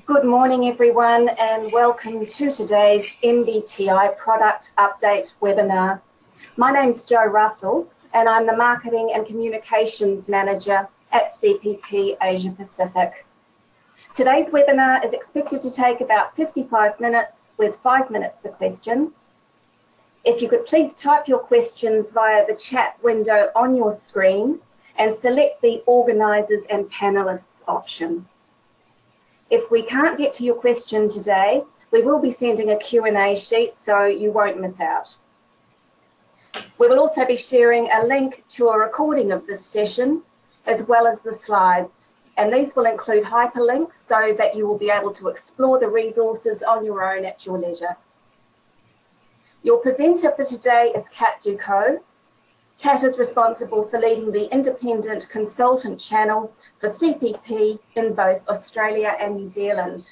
Good morning, everyone, and welcome to today's MBTI Product Update webinar. My name's Jo Russell, and I'm the Marketing and Communications Manager at CPP Asia Pacific. Today's webinar is expected to take about 55 minutes, with 5 minutes for questions. If you could please type your questions via the chat window on your screen and select the Organisers and Panellists option. If we can't get to your question today, we will be sending a Q&A sheet so you won't miss out. We will also be sharing a link to a recording of this session, as well as the slides, and these will include hyperlinks so that you will be able to explore the resources on your own at your leisure. Your presenter for today is Kat Ducot. Kat is responsible for leading the independent consultant channel for CPP in both Australia and New Zealand.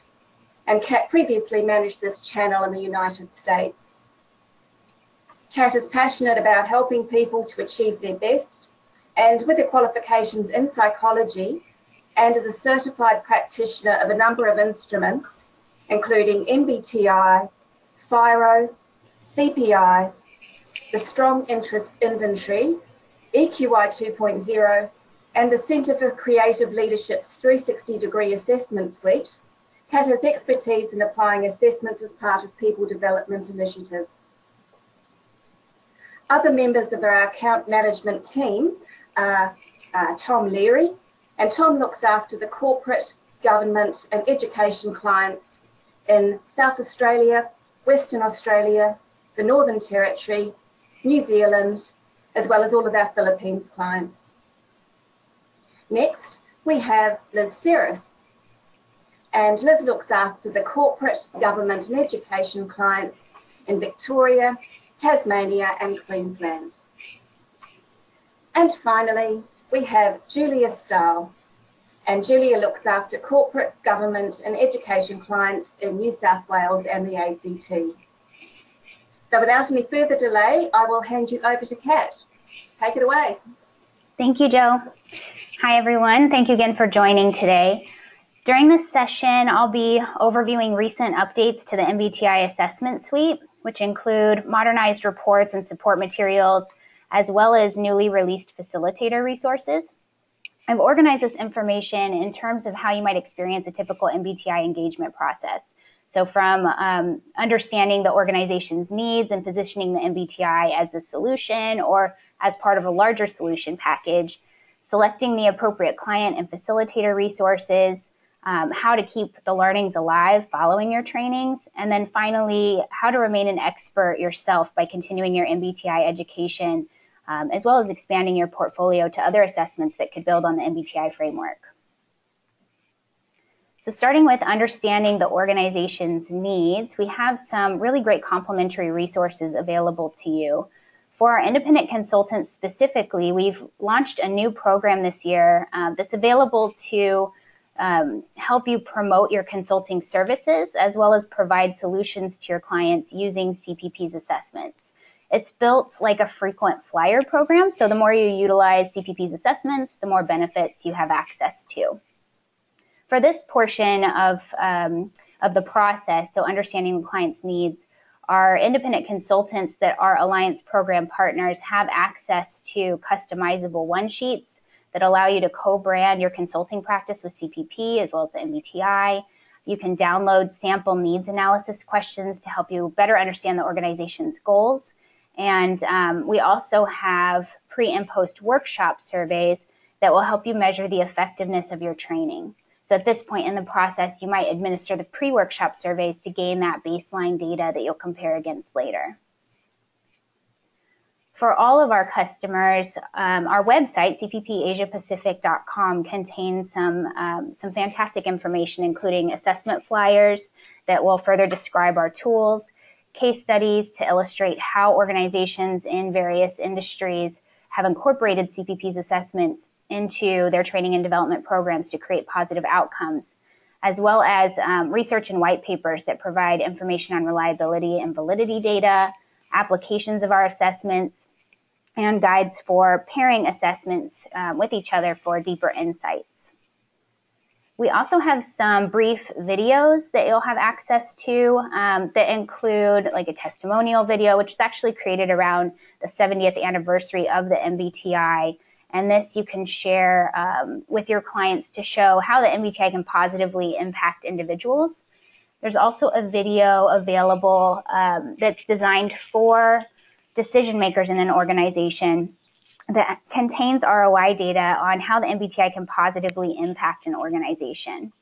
And Kat previously managed this channel in the United States. Kat is passionate about helping people to achieve their best, and with her qualifications in psychology, and is a certified practitioner of a number of instruments, including MBTI, FIRO, CPI, the Strong Interest Inventory, EQI 2.0, and the Centre for Creative Leadership's 360-degree assessment suite. Kat has expertise in applying assessments as part of people development initiatives. Other members of our account management team are Tom Leary, and Tom looks after the corporate, government and education clients in South Australia, Western Australia, the Northern Territory, New Zealand, as well as all of our Philippines clients. Next, we have Liz Serris, and Liz looks after the corporate, government and education clients in Victoria, Tasmania and Queensland. And finally, we have Julia Stahl, and Julia looks after corporate, government and education clients in New South Wales and the ACT. So without any further delay, I will hand you over to Kat. Take it away. Thank you, Jo. Hi, everyone. Thank you again for joining today. During this session, I'll be overviewing recent updates to the MBTI assessment suite, which include modernized reports and support materials, as well as newly released facilitator resources. I've organized this information in terms of how you might experience a typical MBTI engagement process. So from understanding the organization's needs and positioning the MBTI as the solution or as part of a larger solution package, selecting the appropriate client and facilitator resources, how to keep the learnings alive following your trainings, and then finally, how to remain an expert yourself by continuing your MBTI education, as well as expanding your portfolio to other assessments that could build on the MBTI framework. So starting with understanding the organization's needs, we have some really great complementary resources available to you. For our independent consultants specifically, we've launched a new program this year that's available to help you promote your consulting services as well as provide solutions to your clients using CPP's assessments. It's built like a frequent flyer program, so the more you utilize CPP's assessments, the more benefits you have access to. For this portion of the process, so understanding the client's needs, our independent consultants that are Alliance Program partners have access to customizable one-sheets that allow you to co-brand your consulting practice with CPP as well as the MBTI. You can download sample needs analysis questions to help you better understand the organization's goals. And we also have pre and post workshop surveys that will help you measure the effectiveness of your training. So at this point in the process, you might administer the pre-workshop surveys to gain that baseline data that you'll compare against later. For all of our customers, our website, cppasiapacific.com, contains some fantastic information, including assessment flyers that will further describe our tools, case studies to illustrate how organizations in various industries have incorporated CPP's assessments into their training and development programs to create positive outcomes, as well as research and white papers that provide information on reliability and validity data, applications of our assessments, and guides for pairing assessments with each other for deeper insights. We also have some brief videos that you'll have access to that include like a testimonial video, which is actually created around the 70th anniversary of the MBTI. And this you can share with your clients to show how the MBTI can positively impact individuals. There's also a video available that's designed for decision makers in an organization that contains ROI data on how the MBTI can positively impact an organization.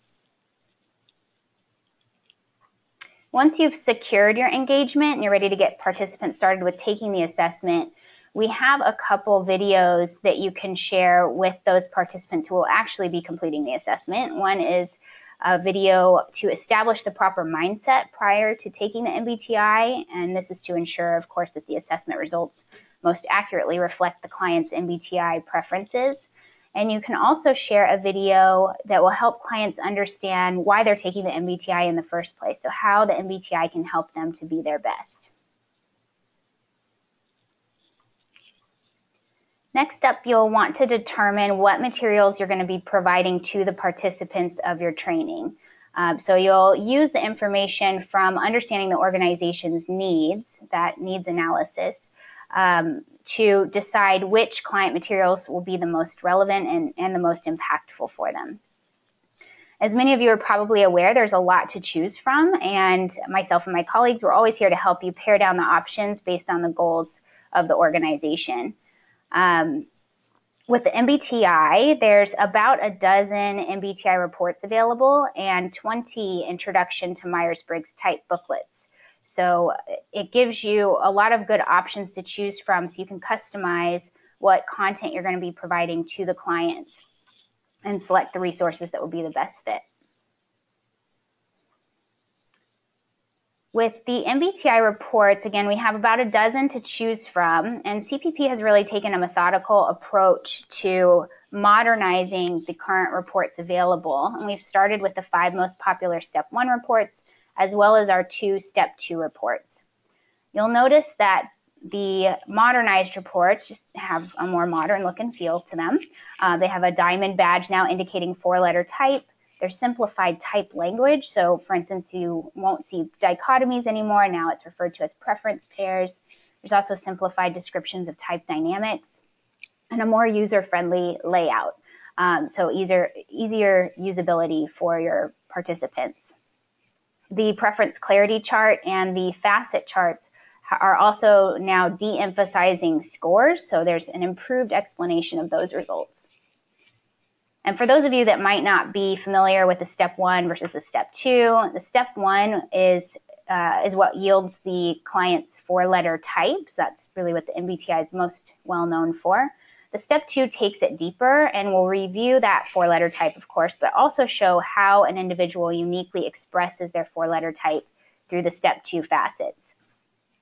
Once you've secured your engagement and you're ready to get participants started with taking the assessment, we have a couple videos that you can share with those participants who will actually be completing the assessment. One is a video to establish the proper mindset prior to taking the MBTI, and this is to ensure, of course, that the assessment results most accurately reflect the client's MBTI preferences. And you can also share a video that will help clients understand why they're taking the MBTI in the first place, so how the MBTI can help them to be their best. Next up, you'll want to determine what materials you're going to be providing to the participants of your training. So you'll use the information from understanding the organization's needs, that needs analysis, to decide which client materials will be the most relevant and the most impactful for them. As many of you are probably aware, there's a lot to choose from, and myself and my colleagues, we're always here to help you pare down the options based on the goals of the organization. With the MBTI, there's about a dozen MBTI reports available and 20 introduction to Myers-Briggs type booklets. So it gives you a lot of good options to choose from so you can customize what content you're going to be providing to the clients and select the resources that will be the best fit. With the MBTI reports, again, we have about a dozen to choose from, and CPP has really taken a methodical approach to modernizing the current reports available. And we've started with the 5 most popular Step 1 reports, as well as our 2 Step 2 reports. You'll notice that the modernized reports just have a more modern look and feel to them. They have a diamond badge now indicating 4-letter type. There's simplified type language, so for instance, you won't see dichotomies anymore. Now it's referred to as preference pairs. There's also simplified descriptions of type dynamics and a more user-friendly layout, so easier usability for your participants. The preference clarity chart and the facet charts are also now de-emphasizing scores, so there's an improved explanation of those results. And for those of you that might not be familiar with the Step 1 versus the Step 2, the Step 1 is what yields the client's 4-letter type. So that's really what the MBTI is most well known for. The Step 2 takes it deeper and will review that 4-letter type, of course, but also show how an individual uniquely expresses their 4-letter type through the Step 2 facets.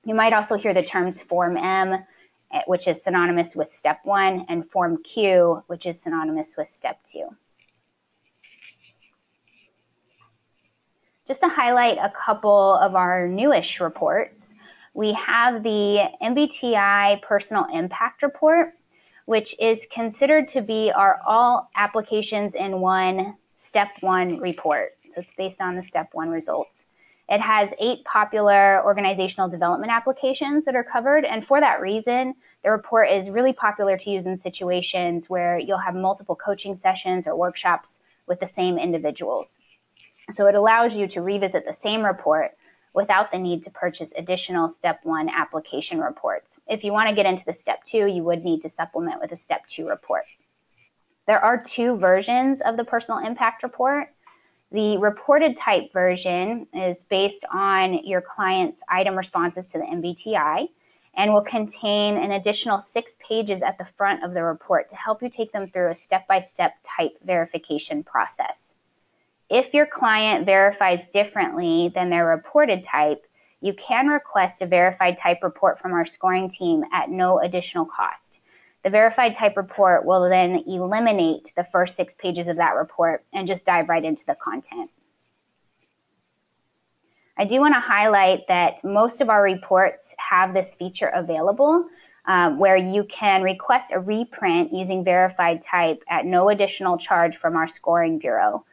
You might also hear the terms Form M, which is synonymous with Step 1, and Form Q, which is synonymous with Step 2. Just to highlight a couple of our newish reports, we have the MBTI Personal Impact Report, which is considered to be our all applications in one Step 1 report. So it's based on the Step 1 results. It has 8 popular organizational development applications that are covered, and for that reason, the report is really popular to use in situations where you'll have multiple coaching sessions or workshops with the same individuals. So it allows you to revisit the same report without the need to purchase additional Step 1 application reports. If you want to get into the Step 2, you would need to supplement with a Step 2 report. There are 2 versions of the Personal Impact Report. The reported type version is based on your client's item responses to the MBTI and will contain an additional 6 pages at the front of the report to help you take them through a step-by-step type verification process. If your client verifies differently than their reported type, you can request a verified type report from our scoring team at no additional cost. The verified type report will then eliminate the first 6 pages of that report and just dive right into the content. I do want to highlight that most of our reports have this feature available where you can request a reprint using verified type at no additional charge from our scoring bureau.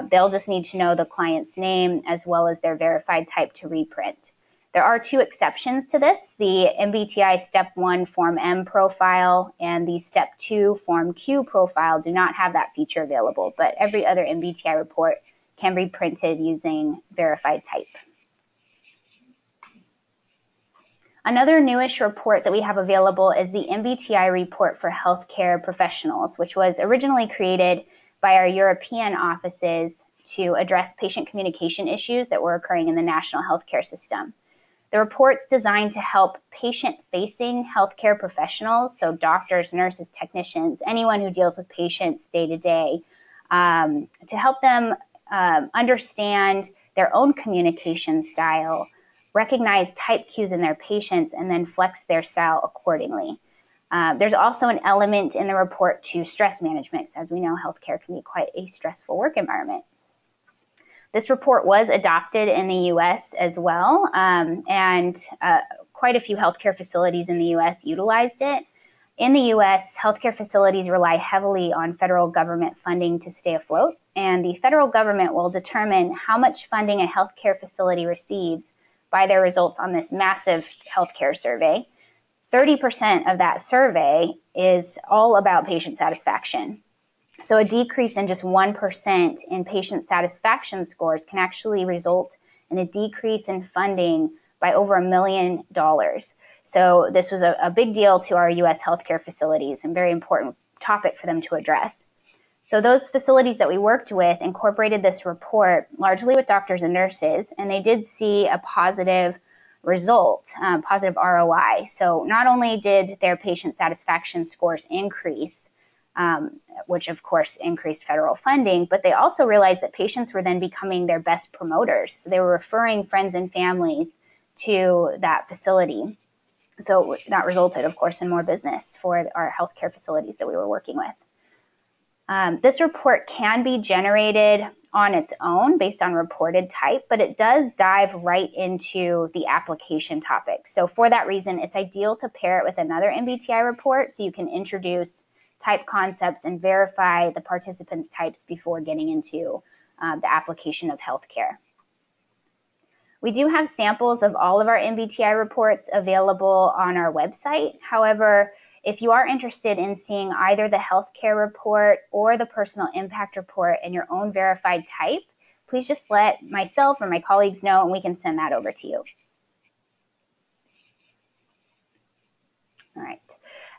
They'll just need to know the client's name as well as their verified type to reprint. There are two exceptions to this, the MBTI Step 1 Form M profile and the Step 2 Form Q profile do not have that feature available, but every other MBTI report can be printed using verified type. Another newish report that we have available is the MBTI Report for Healthcare Professionals, which was originally created by our European offices to address patient communication issues that were occurring in the national healthcare system. The report's designed to help patient-facing healthcare professionals, so doctors, nurses, technicians, anyone who deals with patients day to day, to help them understand their own communication style, recognize type cues in their patients, and then flex their style accordingly. There's also an element in the report to stress management, because as we know, healthcare can be quite a stressful work environment. This report was adopted in the U.S. as well, and quite a few healthcare facilities in the U.S. utilized it. In the U.S., healthcare facilities rely heavily on federal government funding to stay afloat, and the federal government will determine how much funding a healthcare facility receives by their results on this massive healthcare survey. 30% of that survey is all about patient satisfaction. So a decrease in just 1% in patient satisfaction scores can actually result in a decrease in funding by over $1 million. So this was a big deal to our U.S. healthcare facilities and very important topic for them to address. So those facilities that we worked with incorporated this report largely with doctors and nurses, and they did see a positive result, positive ROI. So not only did their patient satisfaction scores increase, which of course increased federal funding, but they also realized that patients were then becoming their best promoters. So they were referring friends and families to that facility. So that resulted, of course, in more business for our healthcare facilities that we were working with. This report can be generated on its own based on reported type, but it does dive right into the application topic. So for that reason, it's ideal to pair it with another MBTI report so you can introduce type concepts and verify the participants' types before getting into the application of healthcare. We do have samples of all of our MBTI reports available on our website. However, if you are interested in seeing either the healthcare report or the personal impact report in your own verified type, please just let myself or my colleagues know and we can send that over to you. All right.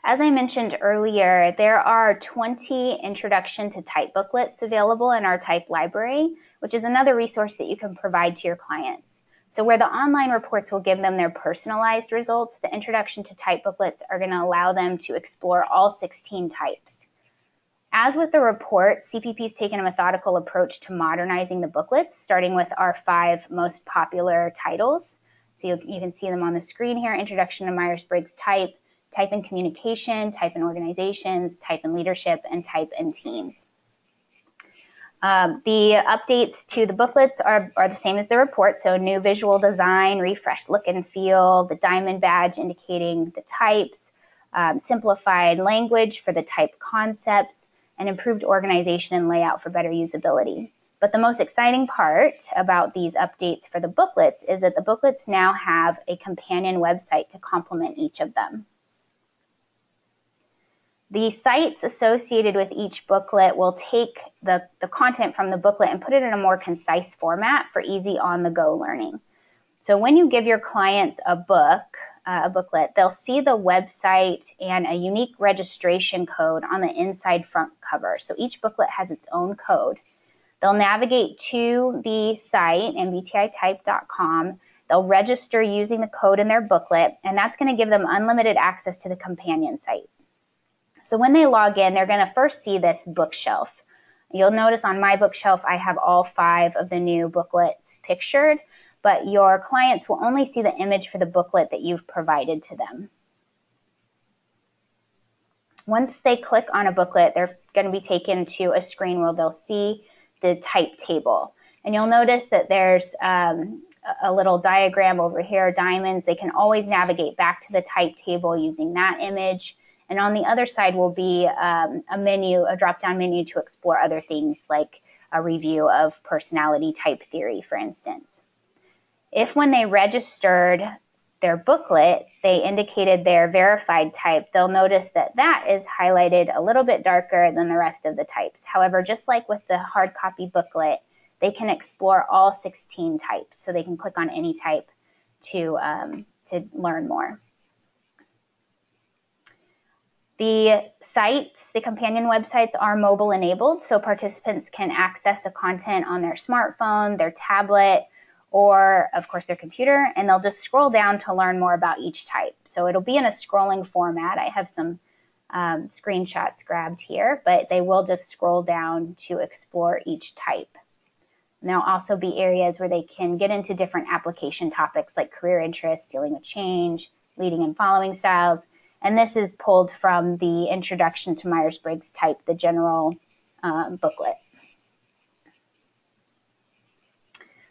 As I mentioned earlier, there are 20 introduction to type booklets available in our type library, which is another resource that you can provide to your clients. So where the online reports will give them their personalized results, the introduction to type booklets are going to allow them to explore all 16 types. As with the report, CPP has taken a methodical approach to modernizing the booklets, starting with our 5 most popular titles. So you can see them on the screen here: Introduction to Myers-Briggs Type, Type in Communication, Type in Organizations, Type in Leadership, and Type in Teams. The updates to the booklets are the same as the report, so new visual design, refreshed look and feel, the diamond badge indicating the types, simplified language for the type concepts, and improved organization and layout for better usability. But the most exciting part about these updates for the booklets is that the booklets now have a companion website to complement each of them. The sites associated with each booklet will take the content from the booklet and put it in a more concise format for easy on-the-go learning. So when you give your clients a booklet, they'll see the website and a unique registration code on the inside front cover. So each booklet has its own code. They'll navigate to the site, mbtitype.com. They'll register using the code in their booklet, and that's going to give them unlimited access to the companion site. So when they log in, they're going to first see this bookshelf. You'll notice on my bookshelf, I have all 5 of the new booklets pictured, but your clients will only see the image for the booklet that you've provided to them. Once they click on a booklet, they're going to be taken to a screen where they'll see the type table. And you'll notice that there's a little diagram over here, diamonds. They can always navigate back to the type table using that image. And on the other side will be a menu, a drop-down menu to explore other things like a review of personality type theory, for instance. If when they registered their booklet, they indicated their verified type, they'll notice that that is highlighted a little bit darker than the rest of the types. However, just like with the hard copy booklet, they can explore all 16 types. So they can click on any type to learn more. The sites, the companion websites, are mobile enabled, so participants can access the content on their smartphone, their tablet, or of course their computer, and they'll just scroll down to learn more about each type. So it'll be in a scrolling format. I have some screenshots grabbed here, but they will just scroll down to explore each type. And there'll also be areas where they can get into different application topics like career interests, dealing with change, leading and following styles. And this is pulled from the Introduction to Myers-Briggs Type, the general booklet.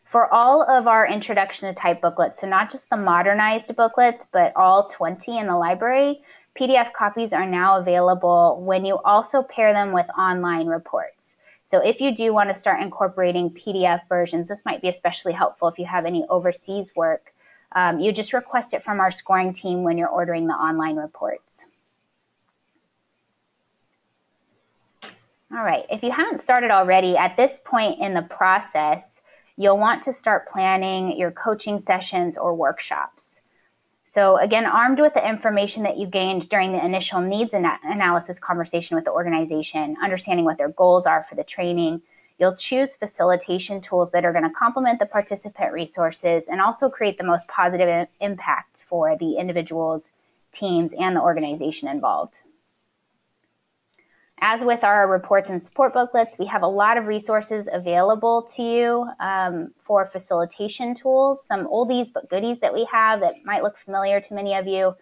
For all of our Introduction to Type booklets, so not just the modernized booklets, but all 20 in the library, PDF copies are now available when you also pair them with online reports. So if you do want to start incorporating PDF versions, this might be especially helpful if you have any overseas work. You just request it from our scoring team when you're ordering the online reports. All right, if you haven't started already, at this point in the process, you'll want to start planning your coaching sessions or workshops. So again, armed with the information that you gained during the initial needs analysis conversation with the organization, understanding what their goals are for the training, you'll choose facilitation tools that are going to complement the participant resources and also create the most positive impact for the individuals, teams, and the organization involved. As with our reports and support booklets, we have a lot of resources available to you for facilitation tools, some oldies but goodies that we have that might look familiar to many of you.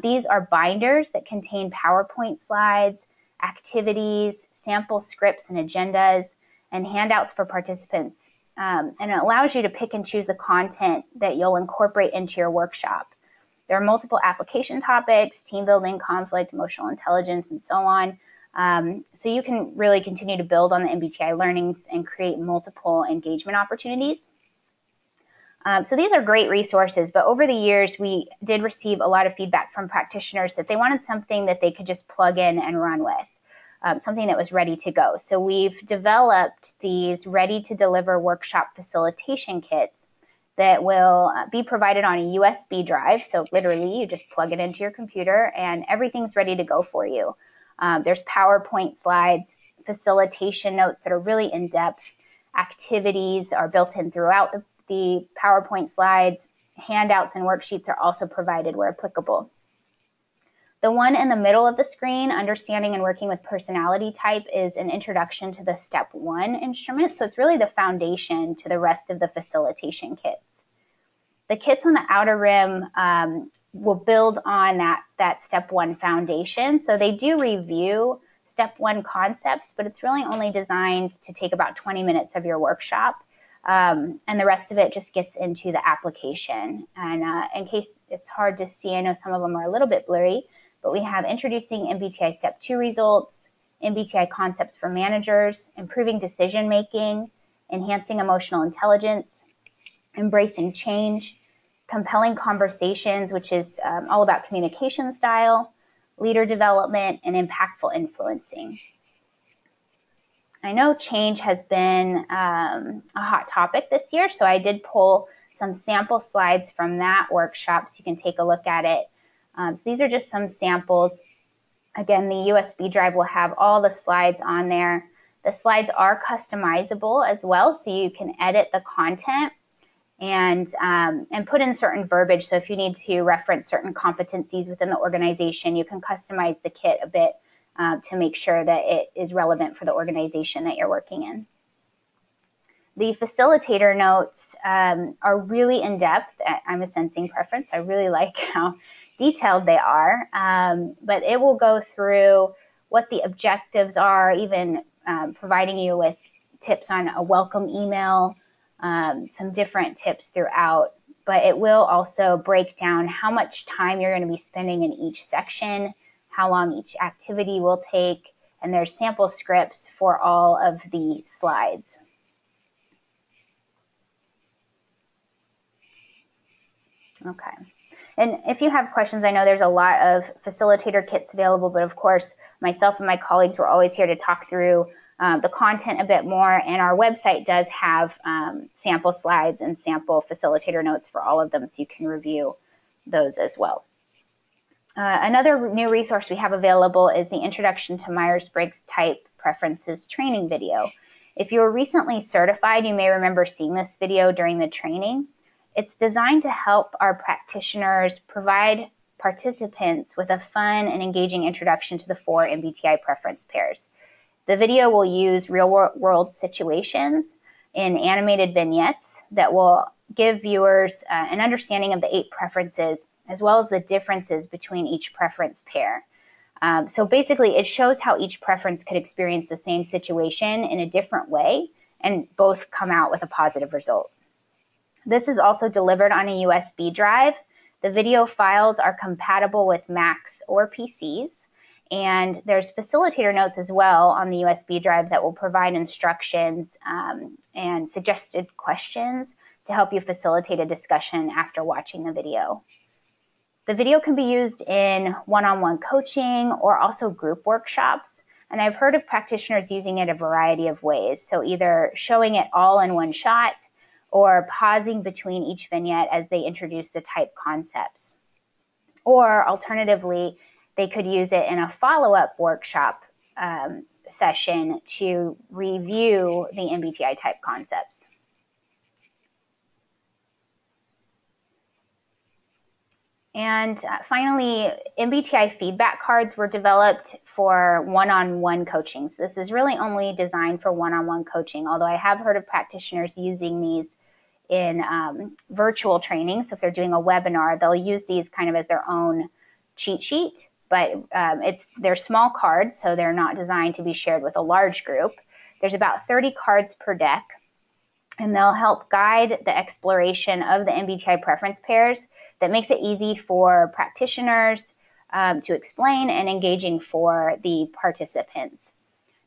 These are binders that contain PowerPoint slides, activities, sample scripts and agendas, and handouts for participants. And it allows you to pick and choose the content that you'll incorporate into your workshop. There are multiple application topics, team building, conflict, emotional intelligence, and so on. So you can really continue to build on the MBTI learnings and create multiple engagement opportunities. So these are great resources, but over the years we did receive a lot of feedback from practitioners that they wanted something that they could just plug in and run with, something that was ready to go. So we've developed these ready-to-deliver workshop facilitation kits that will be provided on a USB drive. So literally you just plug it into your computer and everything's ready to go for you. There's PowerPoint slides, facilitation notes that are really in-depth. Activities are built in throughout the PowerPoint slides. Handouts and worksheets are also provided where applicable. The one in the middle of the screen, Understanding and Working with Personality Type, is an introduction to the Step 1 instrument. So it's really the foundation to the rest of the facilitation kits. The kits on the outer rim will build on that Step 1 foundation. So they do review Step 1 concepts, but it's really only designed to take about 20 minutes of your workshop. And the rest of it just gets into the application. And in case it's hard to see, I know some of them are a little bit blurry, but we have Introducing MBTI Step 2 Results, MBTI Concepts for Managers, Improving Decision Making, Enhancing Emotional Intelligence, Embracing Change, Compelling Conversations, which is all about communication style, leader development, and impactful influencing. I know change has been a hot topic this year, so I did pull some sample slides from that workshop so you can take a look at it. So these are just some samples. Again, the USB drive will have all the slides on there. The slides are customizable as well, so you can edit the content and put in certain verbiage. So if you need to reference certain competencies within the organization, you can customize the kit a bit to make sure that it is relevant for the organization that you're working in. The facilitator notes are really in-depth. I'm a sensing preference. I really like how detailed they are, but it will go through what the objectives are, even providing you with tips on a welcome email, some different tips throughout, but it will also break down how much time you're going to be spending in each section, how long each activity will take, and there's sample scripts for all of the slides. Okay. And if you have questions, I know there's a lot of facilitator kits available, but of course, myself and my colleagues were always here to talk through the content a bit more, and our website does have sample slides and sample facilitator notes for all of them, so you can review those as well. Another new resource we have available is the Introduction to Myers-Briggs Type Preferences training video. If you were recently certified, you may remember seeing this video during the training. It's designed to help our practitioners provide participants with a fun and engaging introduction to the 4 MBTI preference pairs. The video will use real-world situations in animated vignettes that will give viewers an understanding of the 8 preferences, as well as the differences between each preference pair. So basically, it shows how each preference could experience the same situation in a different way, and both come out with a positive result. This is also delivered on a USB drive. The video files are compatible with Macs or PCs, and there's facilitator notes as well on the USB drive that will provide instructions and suggested questions to help you facilitate a discussion after watching the video. The video can be used in one-on-one coaching or also group workshops, and I've heard of practitioners using it a variety of ways, so either showing it all in one shot or pausing between each vignette as they introduce the type concepts. Or alternatively, they could use it in a follow-up workshop session to review the MBTI type concepts. And finally, MBTI feedback cards were developed for one-on-one coaching. So this is really only designed for one-on-one coaching, although I have heard of practitioners using these in virtual training. So if they're doing a webinar, they'll use these kind of as their own cheat sheet, but they're small cards, so they're not designed to be shared with a large group. There's about 30 cards per deck, and they'll help guide the exploration of the MBTI preference pairs that makes it easy for practitioners to explain and engaging for the participants.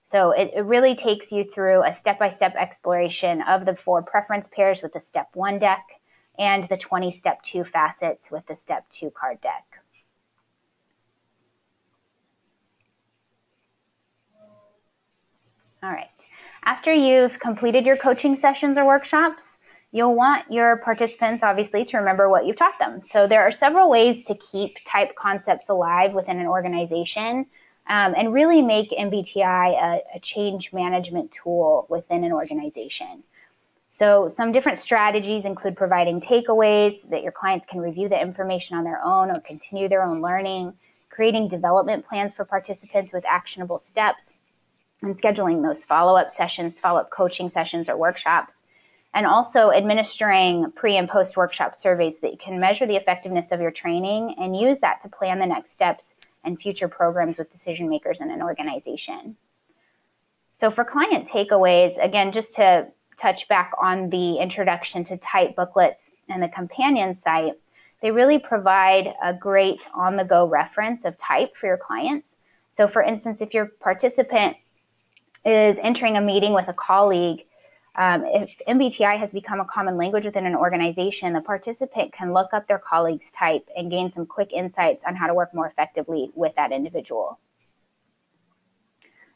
So it really takes you through a step-by-step exploration of the 4 preference pairs with the step 1 deck and the 20 step 2 facets with the step 2 card deck. All right. After you've completed your coaching sessions or workshops, you'll want your participants, obviously, to remember what you've taught them. So there are several ways to keep type concepts alive within an organization and really make MBTI a change management tool within an organization. So some different strategies include providing takeaways that your clients can review the information on their own or continue their own learning, creating development plans for participants with actionable steps, and scheduling those follow-up sessions, follow-up coaching sessions or workshops, and also administering pre- and post-workshop surveys that you can measure the effectiveness of your training and use that to plan the next steps and future programs with decision makers in an organization. So for client takeaways, again, just to touch back on the introduction to type booklets and the companion site, they really provide a great on-the-go reference of type for your clients. So for instance, if your participant is entering a meeting with a colleague, if MBTI has become a common language within an organization, the participant can look up their colleague's type and gain some quick insights on how to work more effectively with that individual.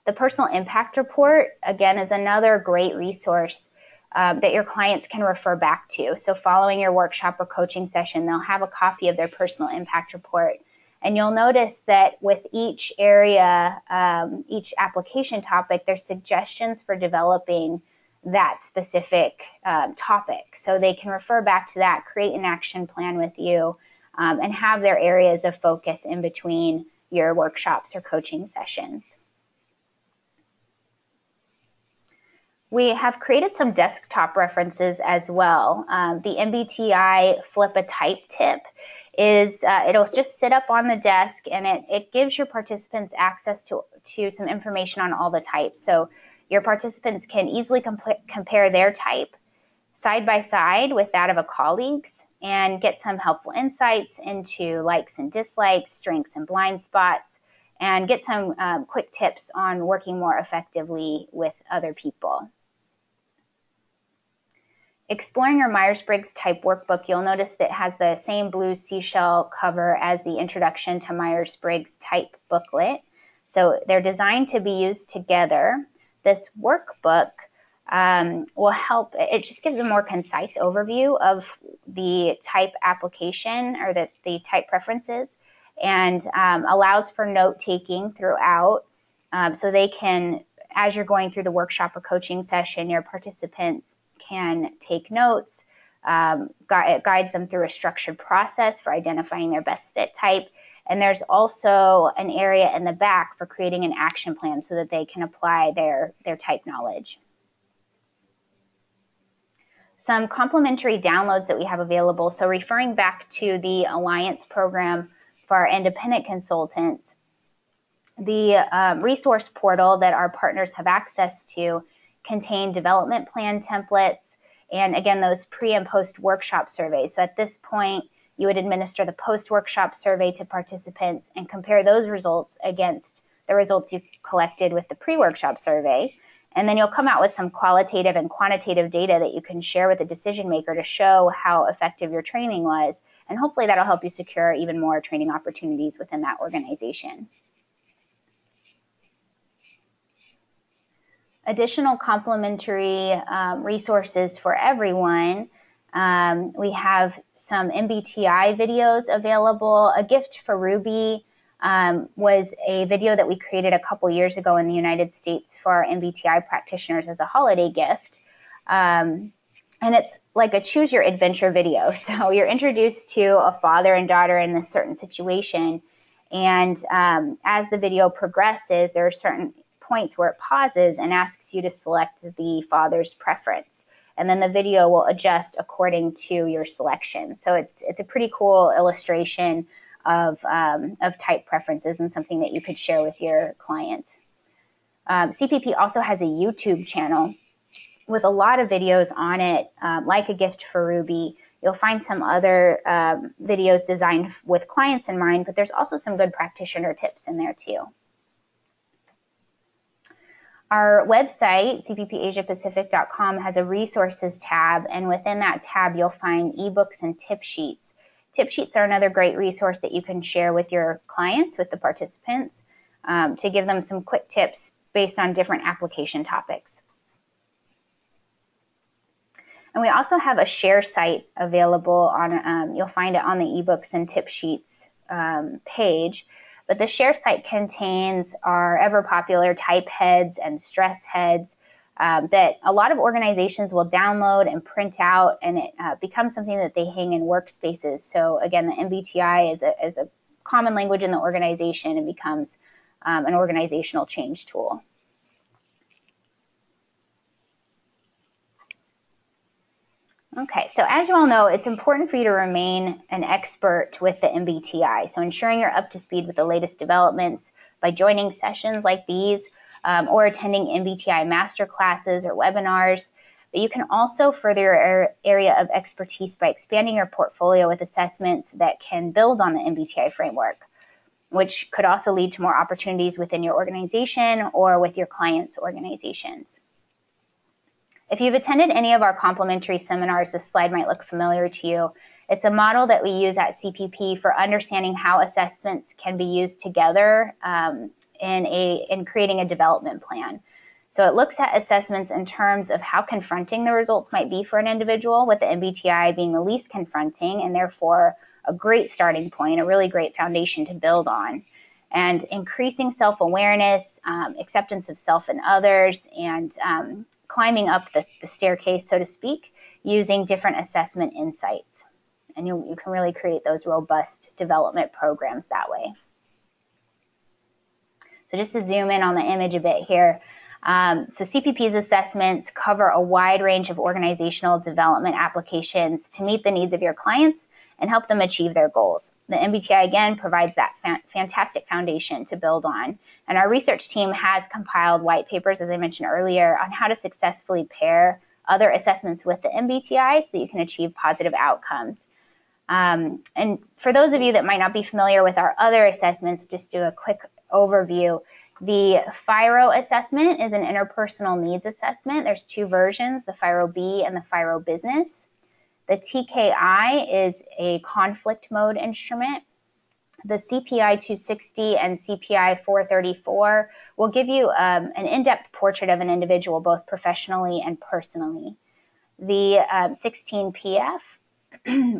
The personal impact report, again, is another great resource that your clients can refer back to. So following your workshop or coaching session, they'll have a copy of their personal impact report. And you'll notice that with each area, each application topic, there's suggestions for developing that specific topic. So they can refer back to that, create an action plan with you, and have their areas of focus in between your workshops or coaching sessions. We have created some desktop references as well. The MBTI Flip a Type tip is it'll just sit up on the desk, and it gives your participants access to some information on all the types. So your participants can easily compare their type side by side with that of a colleague's and get some helpful insights into likes and dislikes, strengths and blind spots, and get some quick tips on working more effectively with other people. Exploring your Myers-Briggs type workbook, you'll notice that it has the same blue seashell cover as the Introduction to Myers-Briggs type booklet. So they're designed to be used together. This workbook will help, it just gives a more concise overview of the type application or the type preferences, and allows for note-taking throughout, so they can, as you're going through the workshop or coaching session, your participants can take notes. It guides them through a structured process for identifying their best fit type. And there's also an area in the back for creating an action plan so that they can apply their type knowledge. Some complimentary downloads that we have available. So referring back to the Alliance program for our independent consultants, the resource portal that our partners have access to contain development plan templates and, again, those pre and post workshop surveys. So at this point, you would administer the post-workshop survey to participants and compare those results against the results you collected with the pre-workshop survey. And then you'll come out with some qualitative and quantitative data that you can share with the decision maker to show how effective your training was. And hopefully that'll help you secure even more training opportunities within that organization. Additional complimentary resources for everyone. We have some MBTI videos available. A Gift for Ruby was a video that we created a couple years ago in the United States for our MBTI practitioners as a holiday gift. And it's like a choose your adventure video. So you're introduced to a father and daughter in this certain situation. And as the video progresses, there are certain points where it pauses and asks you to select the father's preference. And then the video will adjust according to your selection. So it's a pretty cool illustration of type preferences and something that you could share with your clients. CPP also has a YouTube channel with a lot of videos on it, like A Gift for Ruby. You'll find some other videos designed with clients in mind, but there's also some good practitioner tips in there too. Our website, cppasiapacific.com, has a resources tab, and within that tab, you'll find ebooks and tip sheets. Tip sheets are another great resource that you can share with your clients, with the participants, to give them some quick tips based on different application topics. And we also have a share site available on, you'll find it on the ebooks and tip sheets page. But the share site contains our ever popular type heads and stress heads that a lot of organizations will download and print out, and it becomes something that they hang in workspaces. So again, the MBTI is a common language in the organization and becomes an organizational change tool. Okay, so as you all know, it's important for you to remain an expert with the MBTI. So ensuring you're up to speed with the latest developments by joining sessions like these or attending MBTI masterclasses or webinars. But you can also further your area of expertise by expanding your portfolio with assessments that can build on the MBTI framework, which could also lead to more opportunities within your organization or with your clients' organizations. If you've attended any of our complimentary seminars, this slide might look familiar to you. It's a model that we use at CPP for understanding how assessments can be used together in creating a development plan. So it looks at assessments in terms of how confronting the results might be for an individual, with the MBTI being the least confronting and therefore a great starting point, a really great foundation to build on. And increasing self-awareness, acceptance of self and others, and climbing up the staircase, so to speak, using different assessment insights. And you can really create those robust development programs that way. So just to zoom in on the image a bit here. So CPP's assessments cover a wide range of organizational development applications to meet the needs of your clients and help them achieve their goals. The MBTI, again, provides that fantastic foundation to build on. And our research team has compiled white papers, as I mentioned earlier, on how to successfully pair other assessments with the MBTI so that you can achieve positive outcomes. And for those of you that might not be familiar with our other assessments, just do a quick overview. The FIRO assessment is an interpersonal needs assessment. There's two versions, the FIRO B and the FIRO Business. The TKI is a conflict mode instrument. The CPI 260 and CPI 434 will give you an in-depth portrait of an individual, both professionally and personally. The 16PF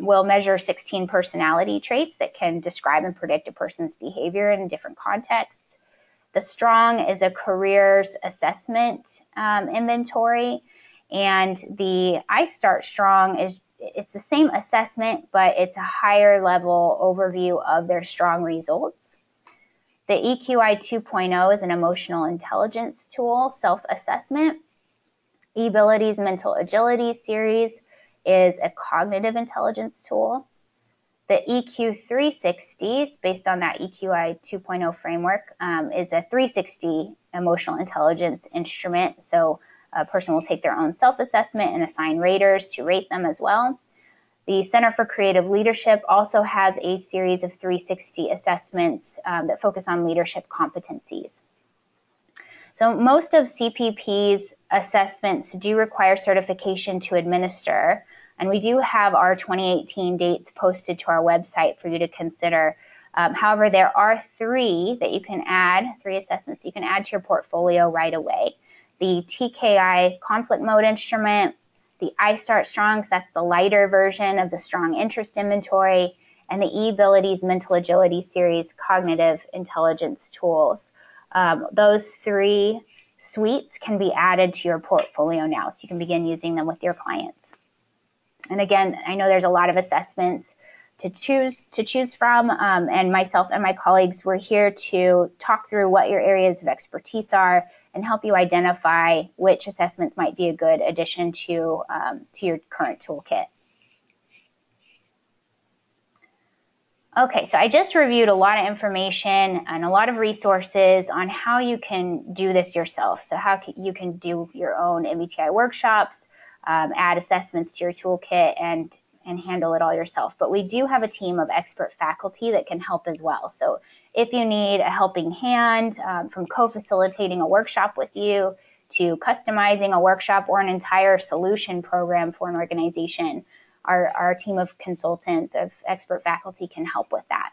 will measure 16 personality traits that can describe and predict a person's behavior in different contexts. The Strong is a careers assessment inventory, and the I Start Strong it's the same assessment, but it's a higher level overview of their strong results. The EQI 2.0 is an emotional intelligence tool, self-assessment. eAbility's Mental Agility series is a cognitive intelligence tool. The EQ 360, based on that EQI 2.0 framework, is a 360 emotional intelligence instrument. So a person will take their own self-assessment and assign raters to rate them as well. The Center for Creative Leadership also has a series of 360 assessments that focus on leadership competencies. So most of CPP's assessments do require certification to administer, and we do have our 2018 dates posted to our website for you to consider. However, there are three assessments you can add to your portfolio right away. The TKI conflict mode instrument, the I Start Strong, so that's the lighter version of the strong interest inventory, and the eAbility's Mental Agility series cognitive intelligence tools. Those three suites can be added to your portfolio now, so you can begin using them with your clients. And again, I know there's a lot of assessments to choose from, and myself and my colleagues, we're here to talk through what your areas of expertise are and help you identify which assessments might be a good addition to your current toolkit. Okay, so I just reviewed a lot of information and a lot of resources on how you can do this yourself. So how you can do your own MBTI workshops, add assessments to your toolkit, and handle it all yourself. But we do have a team of expert faculty that can help as well. So if you need a helping hand from co-facilitating a workshop with you to customizing a workshop or an entire solution program for an organization, our team of consultants, of expert faculty can help with that.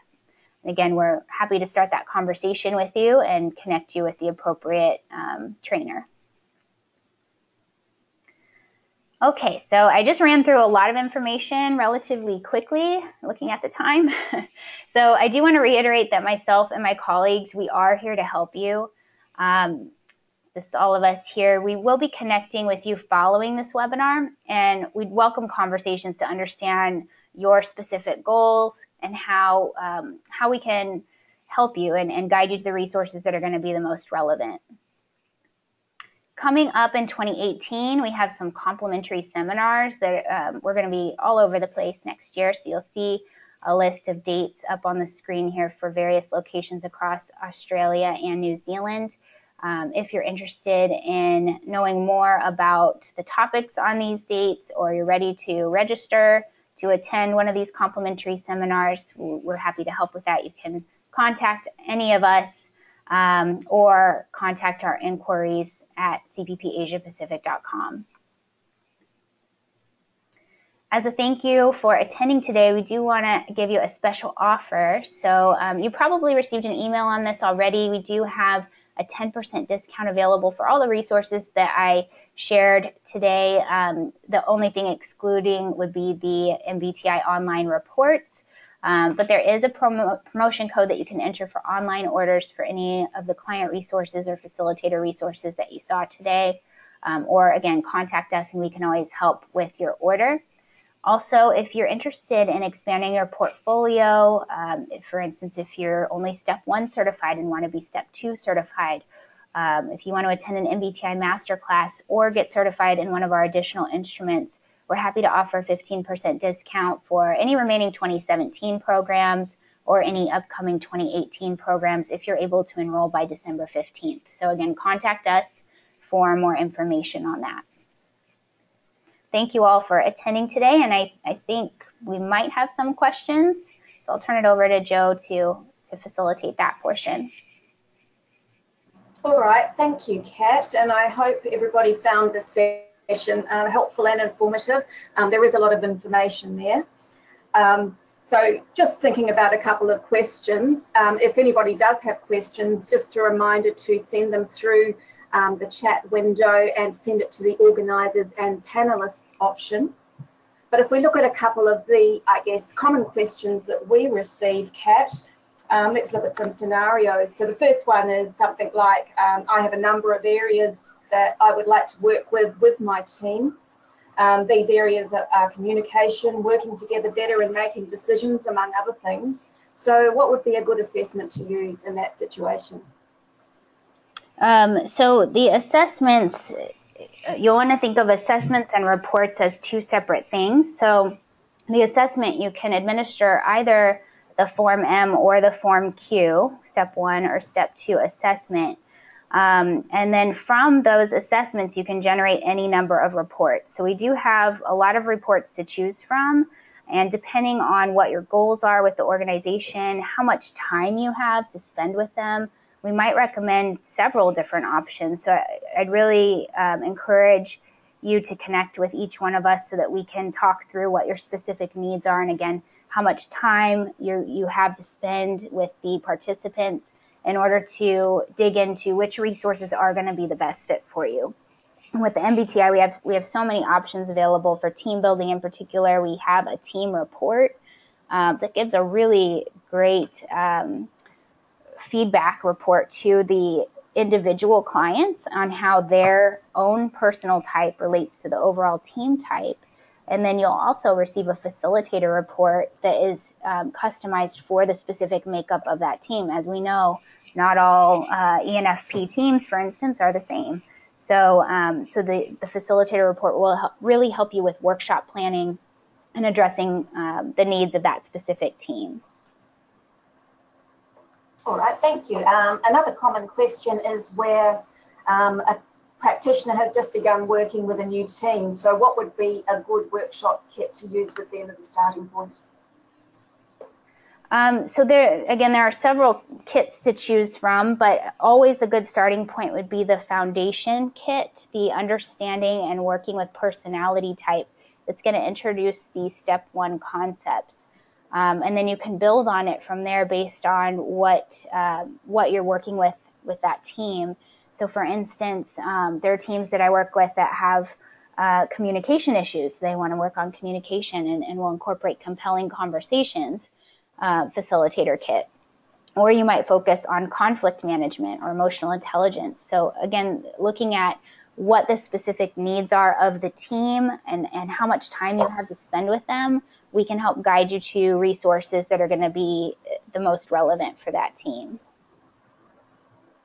And again, we're happy to start that conversation with you and connect you with the appropriate trainer. Okay, so I just ran through a lot of information relatively quickly, looking at the time. So I do want to reiterate that myself and my colleagues, we are here to help you. All of us here, we will be connecting with you following this webinar, and we'd welcome conversations to understand your specific goals and how we can help you and guide you to the resources that are going to be the most relevant. Coming up in 2018, we have some complimentary seminars that we're going to be all over the place next year. So you'll see a list of dates up on the screen here for various locations across Australia and New Zealand. If you're interested in knowing more about the topics on these dates, or you're ready to register to attend one of these complimentary seminars, we're happy to help with that. You can contact any of us or contact our inquiries at cppasiapacific.com. As a thank you for attending today, we do want to give you a special offer. So you probably received an email on this already. We do have a 10% discount available for all the resources that I shared today. The only thing excluding would be the MBTI online reports. But there is a promotion code that you can enter for online orders for any of the client resources or facilitator resources that you saw today. Or again, contact us and we can always help with your order. Also, if you're interested in expanding your portfolio, for instance, if you're only Step 1 certified and want to be Step 2 certified, if you want to attend an MBTI masterclass or get certified in one of our additional instruments, we're happy to offer 15% discount for any remaining 2017 programs or any upcoming 2018 programs if you're able to enroll by December 15th. So again, contact us for more information on that. Thank you all for attending today, and I think we might have some questions, so I'll turn it over to Joe to facilitate that portion. All right, thank you, Kat, and I hope everybody found this session helpful and informative. There is a lot of information there. So just thinking about a couple of questions. If anybody does have questions, just a reminder to send them through the chat window and send it to the organisers and panellists option. But if we look at a couple of the, I guess, common questions that we receive, Kat, let's look at some scenarios. So the first one is something like, I have a number of areas that I would like to work with my team. These areas are communication, working together better and making decisions, among other things. So what would be a good assessment to use in that situation? So the assessments, you'll want to think of assessments and reports as two separate things. So the assessment, you can administer either the Form M or the Form Q, Step 1 or Step 2 assessment. And then from those assessments, you can generate any number of reports. So we do have a lot of reports to choose from. And depending on what your goals are with the organization, how much time you have to spend with them, we might recommend several different options. So I'd really encourage you to connect with each one of us so that we can talk through what your specific needs are, and again, how much time you have to spend with the participants in order to dig into which resources are going to be the best fit for you. And with the MBTI, we have so many options available for team building. In particular, we have a team report that gives a really great feedback report to the individual clients on how their own personal type relates to the overall team type. And then you'll also receive a facilitator report that is customized for the specific makeup of that team. As we know, not all ENFP teams, for instance, are the same. So, the facilitator report will really help you with workshop planning and addressing the needs of that specific team. All right, thank you. Another common question is where a practitioner has just begun working with a new team. So what would be a good workshop kit to use with them as a starting point? So there are several kits to choose from, but always the good starting point would be the foundation kit, the understanding and working with personality type. That's going to introduce the Step 1 concepts. And then you can build on it from there based on what you're working with that team. So for instance, there are teams that I work with that have communication issues. They want to work on communication and will incorporate compelling conversations facilitator kit. Or you might focus on conflict management or emotional intelligence. So again, looking at what the specific needs are of the team and how much time you have to spend with them, we can help guide you to resources that are going to be the most relevant for that team.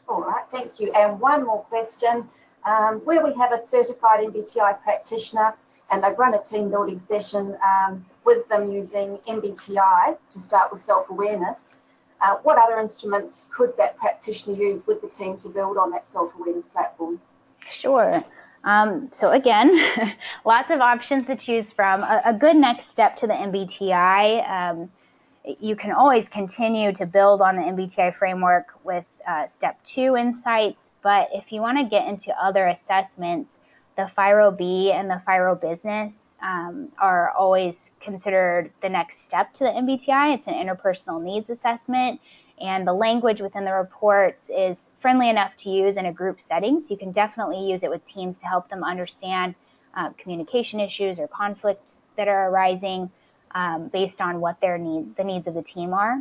All right, thank you. And one more question. Where we have a certified MBTI practitioner and they've run a team building session with them using MBTI to start with self-awareness, what other instruments could that practitioner use with the team to build on that self-awareness platform? Sure. So again, lots of options to choose from. A good next step to the MBTI, you can always continue to build on the MBTI framework with Step 2 insights, but if you want to get into other assessments, the FIRO-B and the FIRO-Business are always considered the next step to the MBTI. It's an interpersonal needs assessment, and the language within the reports is friendly enough to use in a group setting, so you can definitely use it with teams to help them understand communication issues or conflicts that are arising based on what the needs of the team are.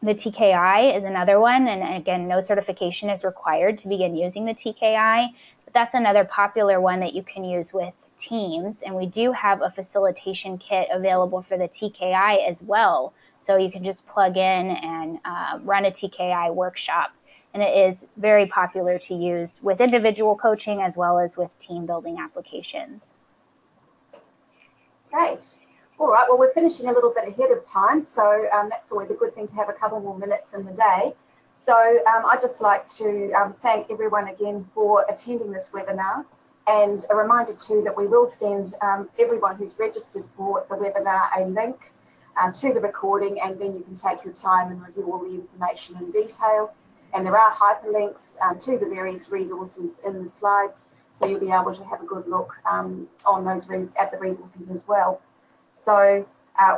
The TKI is another one, and again, no certification is required to begin using the TKI, but that's another popular one that you can use with teams, and we do have a facilitation kit available for the TKI as well. So you can just plug in and run a TKI workshop. And it is very popular to use with individual coaching as well as with team building applications. Great. All right, well, we're finishing a little bit ahead of time, so that's always a good thing to have a couple more minutes in the day. So I'd just like to thank everyone again for attending this webinar. And a reminder too that we will send everyone who's registered for the webinar a link to the recording, and then you can take your time and review all the information in detail. And there are hyperlinks to the various resources in the slides, so you'll be able to have a good look on those at the resources as well. So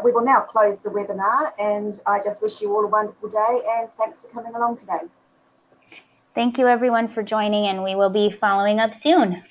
we will now close the webinar, and I just wish you all a wonderful day, and thanks for coming along today. Thank you everyone for joining, and we will be following up soon.